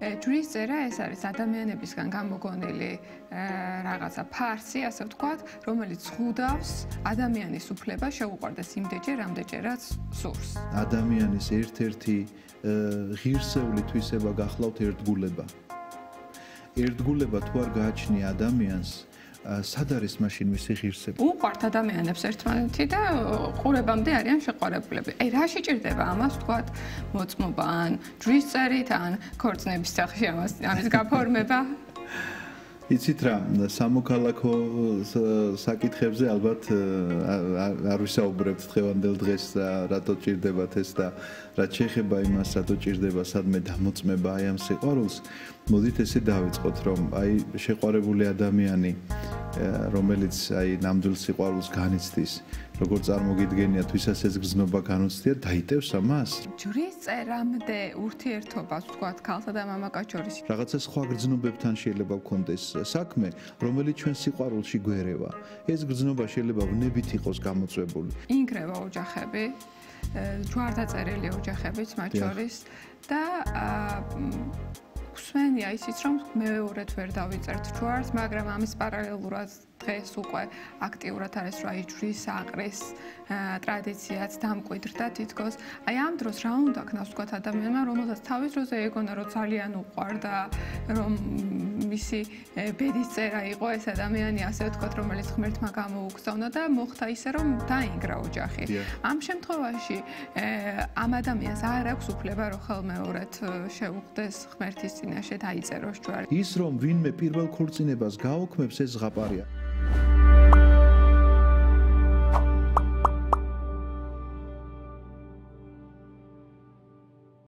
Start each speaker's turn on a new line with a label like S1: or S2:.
S1: ჯვრის წერა ეს არის ადამიანებისგან გამოგონილი რაღაცა ფარსი, ასე ვთქვათ, რომელიც ხვდავს ადამიანის უფლება შეუყვარდეს იმდეჯერ, რამდენჯერაც სურს.
S2: ადამიანის ერთ-ერთი ღირსეული თვისება გახლავთ ერთგულება. ერთგულება თუ არ გააჩნია ადამიანს, სად არის მაშინ მისი ღირსება?
S1: უყვართ ადამიანებს ერთმანეთი და ყურებამდე არიან შეყვარებულები. რა შეჭირდება ამას ვთქვათ, მოწმობა ან ჯვრის წერით, ან ქორწინების სახში ამის გაფორმება?
S2: იცით რა, სამოქალაქო საკითხებზე ალბათ არ ვისაუბრებთ დღევანდელ დღეს რატო ჭირდებათ ეს და რაც შეეხება იმას, რატო ჭირდება სადმე დამოწმება აი ამ სიყვარულს, მოდით ესე დავიწყოთ, რომ აი შეყვარებული ადამიანი, რომელიც აი ნამდვილ სიყვარულს განიცდის, როგორ წარმოგიდგენიათ, ვისაც ეს გრძნობა განუცდია, დაიტევს ამას?
S1: ჯვრის წერამდე ურთიერთობას ვთქვათ ქალსა და მამაკაც შორის.
S2: რაღაცა სხვა გრძნობებთან შეიძლება გქონდეს საქმე, რომელიც ჩვენ სიყვარულში გვერევა. ეს გრძნობა შეიძლება ვნებით იყოს გამოწვეული.
S1: ინგრევა ოჯახები, ჯვარდაწერილი ოჯახებიც მათ შორის და გვსმენია ისიც, რომ მეორედ ვერ დავიწერთ ჯვარს, მაგრამ ამის პარალელურად დღეს უკვე აქტიურად არის რა ჯვრის აყრის ტრადიციაც დამკვიდრდა თითქოს. აი ამ დროს რა უნდა ქნას ვთქვათ ადამიანმა, რომელსაც თავის დროზე ეგონა რომ ძალიან უყვარდა, რომ მისი ბედის წერა იყო ეს ადამიანი, ასე ვთქვათ, რომელიც ღმერთმა გამოუგზავნა და მოხდა ისე, რომ დაინგრა ოჯახი. ამ შემთხვევაში ამ ადამიანს არ აქვს უფლება, რომ ხელმეორედ შეუხდეს ღმერთის წინაშე დაიწეროს ჯვარი.
S2: ის რომ ვინმე პირველ ქორწინებას გააუქმებს, ეს ზღაპარია.